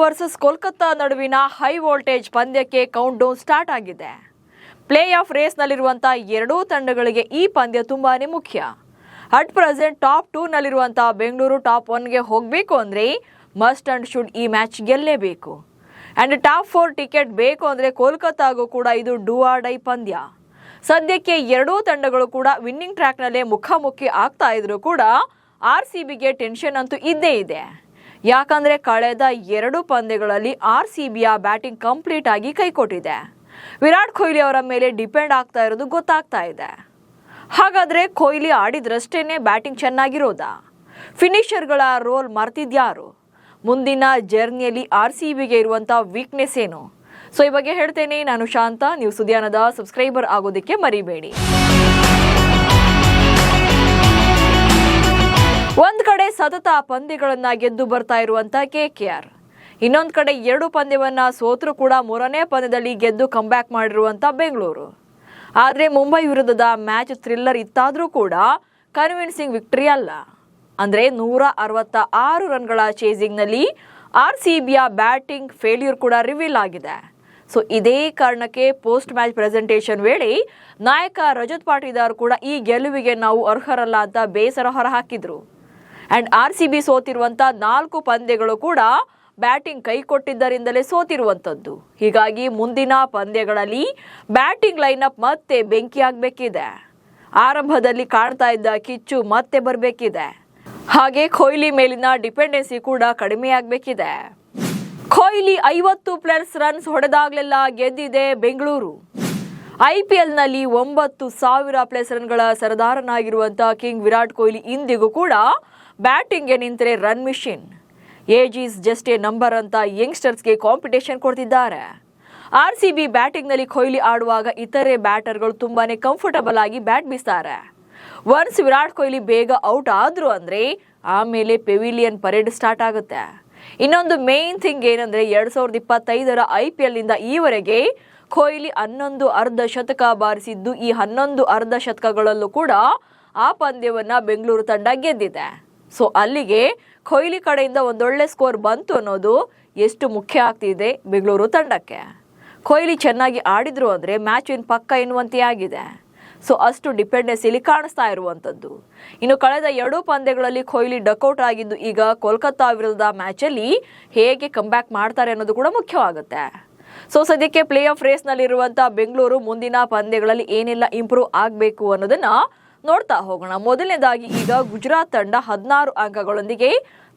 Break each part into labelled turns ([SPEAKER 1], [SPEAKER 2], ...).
[SPEAKER 1] Versus Kolkata ನಡುವಿನ high voltage ಪಂದ್ಯಕ್ಕೆ countdown start ಆಗಿದೆ. ಪ್ಲೇ ಆಫ್ ರೇಸ್ನಲ್ಲಿರುವಂತಹ ಎರಡೂ ತಂಡಗಳಿಗೆ ಈ ಪಂದ್ಯ ತುಂಬಾನೇ ಮುಖ್ಯ. ಅಟ್ ಪ್ರೆಸೆಂಟ್ ಟಾಪ್ 2 ನಲ್ಲಿರುವಂತಹ ಬೆಂಗಳೂರು ಟಾಪ್ 1ಗೆ ಹೋಗಬೇಕು ಅಂದರೆ ಮಸ್ಟ್ ಅಂಡ್ ಶುಡ್ ಈ ಮ್ಯಾಚ್ ಗೆಲ್ಲೇಬೇಕು. ಅಂಡ್ ಟಾಪ್ 4 ಟಿಕೆಟ್ ಬೇಕು ಅಂದರೆ ಕೋಲ್ಕತ್ತಾಗೂ ಕೂಡ ಇದು ಡೂ ಆರ್ ಡೈ ಪಂದ್ಯ. ಸದ್ಯಕ್ಕೆ ಎರಡೂ ತಂಡಗಳು ಕೂಡ ವಿನ್ನಿಂಗ್ ಟ್ರ್ಯಾಕ್ನಲ್ಲೇ ಮುಖಾಮುಖಿ ಆಗ್ತಾ ಇದ್ರು ಕೂಡ RCBಗೆ ಟೆನ್ಷನ್ ಅಂತೂ ಇದ್ದೇ ಇದೆ. ಯಾಕಂದರೆ ಕಳೆದ 2 ಪಂದ್ಯಗಳಲ್ಲಿ RCBಯ ಬ್ಯಾಟಿಂಗ್ ಕಂಪ್ಲೀಟ್ ಆಗಿ ಕೈಕೊಟ್ಟಿದೆ. ವಿರಾಟ್ ಕೊಹ್ಲಿ ಅವರ ಮೇಲೆ ಡಿಪೆಂಡ್ ಆಗ್ತಾ ಇರೋದು ಗೊತ್ತಾಗ್ತಾ ಇದೆ. ಹಾಗಾದರೆ ಕೊಹ್ಲಿ ಆಡಿದ್ರಷ್ಟೇನೆ ಬ್ಯಾಟಿಂಗ್ ಚೆನ್ನಾಗಿರೋದಾ? ಫಿನಿಷರ್ಗಳ ರೋಲ್ ಮರ್ತಿದ್ಯಾರು? ಮುಂದಿನ ಜರ್ನಿಯಲ್ಲಿ RCBಗೆ ಇರುವಂಥ ವೀಕ್ನೆಸ್ ಏನು? ಸೊ ಈ ಬಗ್ಗೆ ಹೇಳ್ತೇನೆ. ನಾನು ಶಾಂತ. ನೀವು ಸುದ್ಯಾನದ ಸಬ್ಸ್ಕ್ರೈಬರ್ ಆಗೋದಕ್ಕೆ ಮರಿಬೇಡಿ. ಒಂದ್ ಕಡೆ ಸತತ ಪಂದ್ಯಗಳನ್ನ ಗೆದ್ದು ಬರ್ತಾ ಇರುವಂತ KKR, ಇನ್ನೊಂದ್ ಕಡೆ 2 ಪಂದ್ಯವನ್ನ ಸೋತ್ರು ಕೂಡ 3ನೇ ಪಂದ್ಯದಲ್ಲಿ ಗೆದ್ದು ಕಂಬ್ಯಾಕ್ ಮಾಡಿರುವಂತ ಬೆಂಗಳೂರು. ಆದ್ರೆ ಮುಂಬೈ ವಿರುದ್ಧದ ಮ್ಯಾಚ್ ಥ್ರಿಲ್ಲರ್ ಇತ್ತಾದ್ರೂ ಕೂಡ ಕನ್ವಿನ್ಸಿಂಗ್ ವಿಕ್ಟರಿ ಅಲ್ಲ. ಅಂದ್ರೆ 166 ರನ್ಗಳ ಚೇಸಿಂಗ್ ನಲ್ಲಿ RCBಯ ಬ್ಯಾಟಿಂಗ್ ಫೇಲ್ಯೂರ್ ಕೂಡ ರಿವೀಲ್ ಆಗಿದೆ. ಸೊ ಇದೇ ಕಾರಣಕ್ಕೆ ಪೋಸ್ಟ್ ಮ್ಯಾಚ್ ಪ್ರೆಸೆಂಟೇಷನ್ ವೇಳೆ ನಾಯಕ ರಜತ್ ಪಾಟೀದಾರ್ ಕೂಡ ಈ ಗೆಲುವಿಗೆ ನಾವು ಅರ್ಹರಲ್ಲ ಅಂತ ಬೇಸರ ಹೊರಹಾಕಿದ್ರು. ಅಂಡ್ RCB ಸೋತಿರುವಂತ 4 ಪಂದ್ಯಗಳು ಕೂಡ ಬ್ಯಾಟಿಂಗ್ ಕೈ ಕೊಟ್ಟಿದ್ದರಿಂದಲೇ ಸೋತಿರುವಂತದ್ದು. ಹೀಗಾಗಿ ಮುಂದಿನ ಪಂದ್ಯಗಳಲ್ಲಿ ಬ್ಯಾಟಿಂಗ್ ಲೈನ್ಅಪ್ ಮತ್ತೆ ಬೆಂಕಿ ಆಗಬೇಕಿದೆ. ಆರಂಭದಲ್ಲಿ ಕಾಣ್ತಾ ಇದ್ದ ಕಿಚ್ಚು ಮತ್ತೆ ಬರಬೇಕಿದೆ. ಹಾಗೆ ಕೊಹ್ಲಿ ಮೇಲಿನ ಡಿಪೆಂಡೆನ್ಸಿ ಕೂಡ ಕಡಿಮೆ ಆಗಬೇಕಿದೆ. ಕೊಹ್ಲಿ 50+ ರನ್ಸ್ ಹೊಡೆದಾಗಲೆಲ್ಲ ಗೆದ್ದಿದೆ ಬೆಂಗಳೂರು. IPLನಲ್ಲಿ 9,000+ ರನ್ಗಳ ಸರದಾರನಾಗಿರುವಂತಹ ಕಿಂಗ್ ವಿರಾಟ್ ಕೊಹ್ಲಿ ಇಂದಿಗೂ ಕೂಡ ಬ್ಯಾಟಿಂಗ್ಗೆ ನಿಂತರೆ run machine. Age is just A number ಅಂತ ಯಂಗ್ಸ್ಟರ್ಸ್ಗೆ ಕಾಂಪಿಟೇಷನ್ ಕೊಡ್ತಿದ್ದಾರೆ. RCB ಬ್ಯಾಟಿಂಗ್ನಲ್ಲಿ ಕೊಹ್ಲಿ ಆಡುವಾಗ ಇತರೆ ಬ್ಯಾಟರ್ಗಳು ತುಂಬಾನೇ ಕಂಫರ್ಟಬಲ್ ಆಗಿ ಬ್ಯಾಟ್ ಬೀಸ್ತಾರೆ. ಒನ್ಸ್ ವಿರಾಟ್ ಕೊಹ್ಲಿ ಬೇಗ ಔಟ್ ಆದ್ರು ಅಂದ್ರೆ ಆಮೇಲೆ ಪೆವಿಲಿಯನ್ ಪರೇಡ್ ಸ್ಟಾರ್ಟ್ ಆಗುತ್ತೆ. ಇನ್ನೊಂದು ಮೇನ್ ಥಿಂಗ್ ಏನಂದ್ರೆ 2025ರ IPLನಿಂದ ಈವರೆಗೆ ಕೊಹ್ಲಿ 11 ಅರ್ಧ ಶತಕ ಬಾರಿಸಿದ್ದು. ಈ 11 ಅರ್ಧ ಶತಕಗಳಲ್ಲೂ ಕೂಡ ಆ ಪಂದ್ಯವನ್ನ ಬೆಂಗಳೂರು ತಂಡ ಗೆದ್ದಿದೆ. ಸೊ ಅಲ್ಲಿಗೆ ಕೊಹ್ಲಿ ಕಡೆಯಿಂದ ಒಂದೊಳ್ಳೆ ಸ್ಕೋರ್ ಬಂತು ಅನ್ನೋದು ಎಷ್ಟು ಮುಖ್ಯ ಆಗ್ತಿದೆ ಬೆಂಗಳೂರು ತಂಡಕ್ಕೆ. ಕೊಹ್ಲಿ ಚೆನ್ನಾಗಿ ಆಡಿದ್ರು ಅಂದರೆ ಮ್ಯಾಚ್ ವಿನ್ ಪಕ್ಕ ಎನ್ನುವಂತೆ ಆಗಿದೆ. ಸೊ ಅಷ್ಟು ಡಿಪೆಂಡೆನ್ಸಿಲಿ ಕಾಣಿಸ್ತಾ ಇರುವಂಥದ್ದು. ಇನ್ನು ಕಳೆದ 2 ಪಂದ್ಯಗಳಲ್ಲಿ ಕೊಹ್ಲಿ ಡಕ್ಔಟ್ ಆಗಿದ್ದು ಈಗ ಕೋಲ್ಕತ್ತಾ ವಿರುದ್ಧದ ಮ್ಯಾಚಲ್ಲಿ ಹೇಗೆ ಕಂಬ್ಯಾಕ್ ಮಾಡ್ತಾರೆ ಅನ್ನೋದು ಕೂಡ ಮುಖ್ಯವಾಗುತ್ತೆ. ಸೊ ಸದ್ಯಕ್ಕೆ ಪ್ಲೇ ಆಫ್ ರೇಸ್ನಲ್ಲಿರುವಂಥ ಬೆಂಗಳೂರು ಮುಂದಿನ ಪಂದ್ಯಗಳಲ್ಲಿ ಏನೆಲ್ಲ ಇಂಪ್ರೂವ್ ಆಗಬೇಕು ಅನ್ನೋದನ್ನ ನೋಡ್ತಾ ಹೋಗೋಣ. ಮೊದಲನೇದಾಗಿ ಈಗ ಗುಜರಾತ್ ತಂಡ 16 ಅಂಕಗಳೊಂದಿಗೆ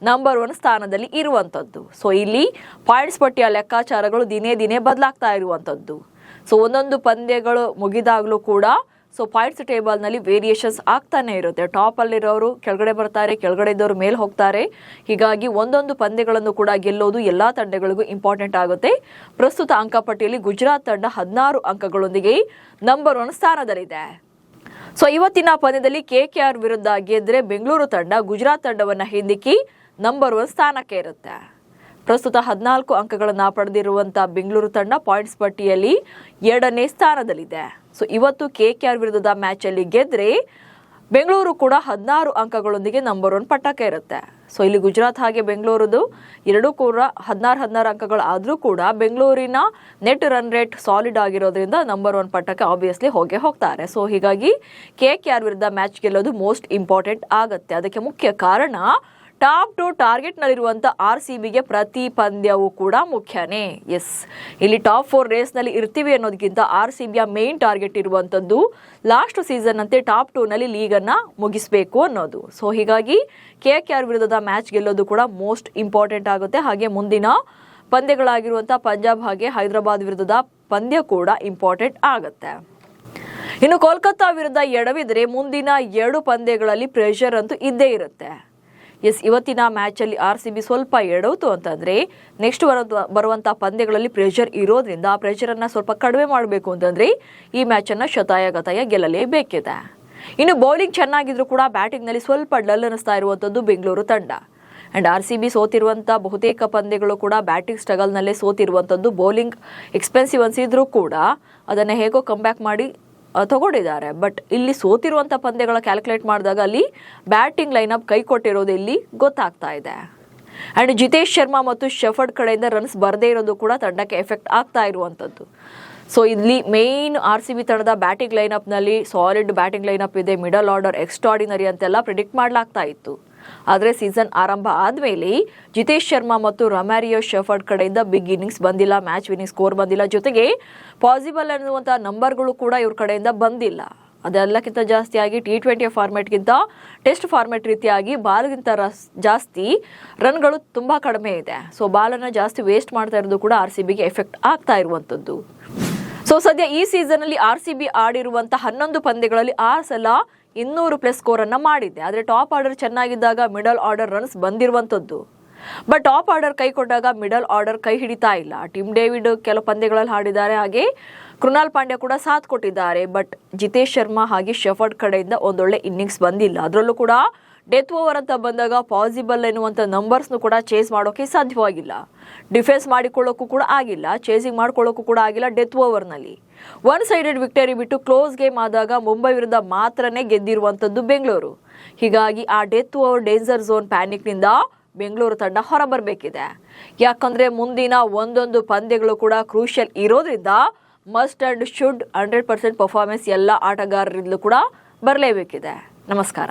[SPEAKER 1] ನಂಬರ್ 1 ಸ್ಥಾನದಲ್ಲಿ ಇರುವಂಥದ್ದು. ಸೊ ಇಲ್ಲಿ ಪಾಯಿಂಟ್ಸ್ ಪಟ್ಟಿಯ ಲೆಕ್ಕಾಚಾರಗಳು ದಿನೇ ದಿನೇ ಬದಲಾಗ್ತಾ ಇರುವಂಥದ್ದು. ಸೊ ಒಂದೊಂದು ಪಂದ್ಯಗಳು ಮುಗಿದಾಗಲೂ ಕೂಡ ಸೊ ಪಾಯಿಂಟ್ಸ್ ಟೇಬಲ್ನಲ್ಲಿ ವೇರಿಯೇಷನ್ಸ್ ಆಗ್ತಾನೆ ಇರುತ್ತೆ. ಟಾಪಲ್ಲಿರೋರು ಕೆಳಗಡೆ ಬರ್ತಾರೆ, ಕೆಳಗಡೆ ಇದ್ದವರು ಮೇಲೆ ಹೋಗ್ತಾರೆ. ಹೀಗಾಗಿ ಒಂದೊಂದು ಪಂದ್ಯಗಳನ್ನು ಕೂಡ ಗೆಲ್ಲೋದು ಎಲ್ಲ ತಂಡಗಳಿಗೂ ಇಂಪಾರ್ಟೆಂಟ್ ಆಗುತ್ತೆ. ಪ್ರಸ್ತುತ ಅಂಕಪಟ್ಟಿಯಲ್ಲಿ ಗುಜರಾತ್ ತಂಡ 16 ಅಂಕಗಳೊಂದಿಗೆ ನಂಬರ್ 1 ಸ್ಥಾನದಲ್ಲಿದೆ. ಸೊ ಇವತ್ತಿನ ಪಂದ್ಯದಲ್ಲಿ KKR ವಿರುದ್ಧ ಗೆದ್ರೆ ಬೆಂಗಳೂರು ತಂಡ ಗುಜರಾತ್ ತಂಡವನ್ನು ಹಿಂದಿಕ್ಕಿ ನಂಬರ್ 1 ಸ್ಥಾನಕ್ಕೆ ಇರುತ್ತೆ. ಪ್ರಸ್ತುತ 14 ಅಂಕಗಳನ್ನು ಪಡೆದಿರುವಂತಹ ಬೆಂಗಳೂರು ತಂಡ ಪಾಯಿಂಟ್ಸ್ ಪಟ್ಟಿಯಲ್ಲಿ 2ನೇ ಸ್ಥಾನದಲ್ಲಿದೆ. ಸೊ ಇವತ್ತು KKR ವಿರುದ್ಧದ ಮ್ಯಾಚ್ ಅಲ್ಲಿ ಗೆದ್ರೆ ಬೆಂಗಳೂರು ಕೂಡ 16 ಅಂಕಗಳೊಂದಿಗೆ ನಂಬರ್ 1 ಪಟ್ಟಕ್ಕೆ ಇರುತ್ತೆ. ಸೊ ಇಲ್ಲಿ ಗುಜರಾತ್ ಹಾಗೆ ಬೆಂಗಳೂರುದು 2 ಕೂಡ 16 ಅಂಕಗಳು ಆದರೂ ಕೂಡ ಬೆಂಗಳೂರಿನ ನೆಟ್ ರನ್ ರೇಟ್ ಸಾಲಿಡ್ ಆಗಿರೋದ್ರಿಂದ ನಂಬರ್ 1 ಪಟ್ಟಕ್ಕೆ ಆಬ್ವಿಯಸ್ಲಿ ಹೋಗ್ತಾರೆ. ಸೊ ಹೀಗಾಗಿ KKR ವಿರುದ್ಧ ಮ್ಯಾಚ್ ಗೆಲ್ಲೋದು ಮೋಸ್ಟ್ ಇಂಪಾರ್ಟೆಂಟ್ ಆಗುತ್ತೆ. ಅದಕ್ಕೆ ಮುಖ್ಯ ಕಾರಣ ಟಾಪ್ 2 ಟಾರ್ಗೆಟ್ನಲ್ಲಿರುವಂಥ RCBಗೆ ಪ್ರತಿ ಪಂದ್ಯವೂ ಕೂಡ ಮುಖ್ಯನೇ. ಎಸ್, ಇಲ್ಲಿ ಟಾಪ್ 4 ರೇಸ್ನಲ್ಲಿ ಇರ್ತೀವಿ ಅನ್ನೋದಕ್ಕಿಂತ RCBಯ ಮೇನ್ ಟಾರ್ಗೆಟ್ ಇರುವಂಥದ್ದು ಲಾಸ್ಟ್ ಸೀಸನ್ ಅಂತೆ ಟಾಪ್ 2ನಲ್ಲಿ ಲೀಗನ್ನು ಮುಗಿಸಬೇಕು ಅನ್ನೋದು. ಸೊ ಹೀಗಾಗಿ KKR ವಿರುದ್ಧದ ಮ್ಯಾಚ್ ಗೆಲ್ಲೋದು ಕೂಡ ಮೋಸ್ಟ್ ಇಂಪಾರ್ಟೆಂಟ್ ಆಗುತ್ತೆ. ಹಾಗೆ ಮುಂದಿನ ಪಂದ್ಯಗಳಾಗಿರುವಂಥ ಪಂಜಾಬ್ ಹಾಗೆ ಹೈದರಾಬಾದ್ ವಿರುದ್ಧದ ಪಂದ್ಯ ಕೂಡ ಇಂಪಾರ್ಟೆಂಟ್ ಆಗುತ್ತೆ. ಇನ್ನು ಕೋಲ್ಕತ್ತಾ ವಿರುದ್ಧ ಎಡವಿದ್ರೆ ಮುಂದಿನ 2 ಪಂದ್ಯಗಳಲ್ಲಿ ಪ್ರೆಷರ್ ಅಂತೂ ಇದ್ದೇ ಇರುತ್ತೆ. ಎಸ್, ಇವತ್ತಿನ ಮ್ಯಾಚಲ್ಲಿ RCB ಸ್ವಲ್ಪ ಎಡವಿತು ಅಂತಂದರೆ ನೆಕ್ಸ್ಟ್ ಬರುವಂಥ ಪಂದ್ಯಗಳಲ್ಲಿ ಪ್ರೆಷರ್ ಇರೋದ್ರಿಂದ ಆ ಪ್ರೆಷರನ್ನು ಸ್ವಲ್ಪ ಕಡಿಮೆ ಮಾಡಬೇಕು ಅಂತಂದರೆ ಈ ಮ್ಯಾಚನ್ನು ಶತಾಯಗತಾಯ ಗೆಲ್ಲಲೇಬೇಕಿದೆ. ಇನ್ನು ಬೌಲಿಂಗ್ ಚೆನ್ನಾಗಿದ್ರು ಕೂಡ ಬ್ಯಾಟಿಂಗ್ನಲ್ಲಿ ಸ್ವಲ್ಪ ಡಲ್ ಅನ್ನಿಸ್ತಾ ಇರುವಂಥದ್ದು ಬೆಂಗಳೂರು ತಂಡ. ಆ್ಯಂಡ್ RCB ಸೋತಿರುವಂಥ ಬಹುತೇಕ ಪಂದ್ಯಗಳು ಕೂಡ ಬ್ಯಾಟಿಂಗ್ ಸ್ಟ್ರಗಲ್ನಲ್ಲೇ ಸೋತಿರುವಂಥದ್ದು. ಬೌಲಿಂಗ್ ಎಕ್ಸ್ಪೆನ್ಸಿವ್ ಅನಿಸಿದ್ರೂ ಕೂಡ ಅದನ್ನು ಹೇಗೋ ಕಂಬ್ಯಾಕ್ ಮಾಡಿ ತಗೊಂಡಿದ್ದಾರೆ. ಬಟ್ ಇಲ್ಲಿ ಸೋತಿರುವಂಥ ಪಂದ್ಯಗಳ ಕ್ಯಾಲ್ಕುಲೇಟ್ ಮಾಡಿದಾಗ ಅಲ್ಲಿ ಬ್ಯಾಟಿಂಗ್ ಲೈನಪ್ ಕೈ ಕೊಟ್ಟಿರೋದು ಇಲ್ಲಿ ಗೊತ್ತಾಗ್ತಾ ಇದೆ. ಆ್ಯಂಡ್ ಜಿತೇಶ್ ಶರ್ಮಾ ಮತ್ತು ಶೆಫರ್ಡ್ ಕಡೆಯಿಂದ ರನ್ಸ್ ಬರದೇ ಇರೋದು ಕೂಡ ತಂಡಕ್ಕೆ ಎಫೆಕ್ಟ್ ಆಗ್ತಾ ಇರುವಂಥದ್ದು. ಸೊ ಇಲ್ಲಿ ಮೇನ್ RCB ತಂಡದ ಬ್ಯಾಟಿಂಗ್ ಲೈನಪ್ನಲ್ಲಿ ಸಾಲಿಡ್ ಬ್ಯಾಟಿಂಗ್ ಲೈನಪ್ ಇದೆ, ಮಿಡಲ್ ಆರ್ಡರ್ ಎಕ್ಸ್ಟ್ರಾಡಿನರಿ ಅಂತೆಲ್ಲ ಪ್ರಿಡಿಕ್ಟ್ ಮಾಡಲಾಗ್ತಾ ಇತ್ತು. ಆದರೆ ಸೀಸನ್ ಆರಂಭ ಆದಮೇಲೆ ಜಿತೇಶ್ ಶರ್ಮಾ ಮತ್ತು ರೊಮ್ಯಾರಿಯೋ ಶೆಫರ್ಡ್ ಕಡೆಯಿಂದ ಬಿಗ್ ಇನ್ನಿಂಗ್ಸ್ ಬಂದಿಲ್ಲ, ಮ್ಯಾಚ್ ವಿನ್ನಿಂಗ್ ಸ್ಕೋರ್ ಬಂದಿಲ್ಲ, ಜೊತೆಗೆ ಪಾಸಿಬಲ್ ಅನ್ನುವಂಥ ನಂಬರ್ಗಳು ಕೂಡ ಇವ್ರ ಕಡೆಯಿಂದ ಬಂದಿಲ್ಲ. ಅದೆಲ್ಲಕ್ಕಿಂತ ಜಾಸ್ತಿಯಾಗಿ T20 ಫಾರ್ಮೆಟ್ಗಿಂತ ಟೆಸ್ಟ್ ಫಾರ್ಮೆಟ್ ರೀತಿಯಾಗಿ ಬಾಲ್ಗಿಂತ ಜಾಸ್ತಿ ರನ್ಗಳು ತುಂಬ ಕಡಿಮೆ ಇದೆ. ಸೊ ಬಾಲನ್ನು ಜಾಸ್ತಿ ವೇಸ್ಟ್ ಮಾಡ್ತಾ ಇರೋದು ಕೂಡ RCBಗೆ ಎಫೆಕ್ಟ್ ಆಗ್ತಾ ಇರುವಂಥದ್ದು. ಸೊ ಸದ್ಯ ಈ ಸೀಸನಲ್ಲಿ RCB ಆಡಿರುವಂಥ 11 ಪಂದ್ಯಗಳಲ್ಲಿ 6 ಸಲ 200+ ಸ್ಕೋರನ್ನು ಮಾಡಿದೆ. ಆದರೆ ಟಾಪ್ ಆರ್ಡರ್ ಚೆನ್ನಾಗಿದ್ದಾಗ ಮಿಡಲ್ ಆರ್ಡರ್ ರನ್ಸ್ ಬಂದಿರುವಂಥದ್ದು. ಬಟ್ ಟಾಪ್ ಆರ್ಡರ್ ಕೈ ಕೊಟ್ಟಾಗ ಮಿಡಲ್ ಆರ್ಡರ್ ಕೈ ಹಿಡಿತಾ ಇಲ್ಲ. ಟಿಮ್ ಡೇವಿಡ್ ಕೆಲವು ಪಂದ್ಯಗಳಲ್ಲಿ ಆಡಿದ್ದಾರೆ, ಹಾಗೆ ಕೃಣಾಲ್ ಪಾಂಡ್ಯ ಕೂಡ ಸಾಥ್ ಕೊಟ್ಟಿದ್ದಾರೆ. ಬಟ್ ಜಿತೇಶ್ ಶರ್ಮಾ ಹಾಗೆ ಶೆಫರ್ಡ್ ಕಡೆಯಿಂದ ಒಂದೊಳ್ಳೆ ಇನ್ನಿಂಗ್ಸ್ ಬಂದಿಲ್ಲ. ಅದರಲ್ಲೂ ಕೂಡ ಡೆತ್ ಓವರ್ ಅಂತ ಬಂದಾಗ ಪಾಸಿಬಲ್ ಎನ್ನುವಂಥ ನಂಬರ್ಸ್ನು ಕೂಡ ಚೇಸ್ ಮಾಡೋಕ್ಕೆ ಸಾಧ್ಯವಾಗಿಲ್ಲ. ಡಿಫೆನ್ಸ್ ಮಾಡಿಕೊಳ್ಳೋಕ್ಕೂ ಕೂಡ ಆಗಿಲ್ಲ, ಚೇಸಿಂಗ್ ಮಾಡ್ಕೊಳ್ಳೋಕ್ಕೂ ಕೂಡ ಆಗಿಲ್ಲ. ಡೆತ್ ಓವರ್ನಲ್ಲಿ 1 ಸೈಡೆಡ್ ವಿಕ್ಟರಿ ಬಿಟ್ಟು ಕ್ಲೋಸ್ ಗೇಮ್ ಆದಾಗ ಮುಂಬೈ ವಿರುದ್ಧ ಮಾತ್ರನೇ ಗೆದ್ದಿರುವಂಥದ್ದು ಬೆಂಗಳೂರು. ಹೀಗಾಗಿ ಆ ಡೆತ್ ಓವರ್ ಡೇಂಜರ್ ಝೋನ್ ಪ್ಯಾನಿಕ್ನಿಂದ ಬೆಂಗಳೂರು ತಂಡ ಹೊರಬರಬೇಕಿದೆ. ಯಾಕಂದರೆ ಮುಂದಿನ ಒಂದೊಂದು ಪಂದ್ಯಗಳು ಕೂಡ ಕ್ರೂಷಿಯಲ್ ಇರೋದ್ರಿಂದ ಮಸ್ಟ್ ಅಂಡ್ ಶುಡ್ 100% ಪರ್ಫಾರ್ಮೆನ್ಸ್ ಎಲ್ಲ ಆಟಗಾರರಿಂದಲೂ ಕೂಡ ಬರಲೇಬೇಕಿದೆ. ನಮಸ್ಕಾರ.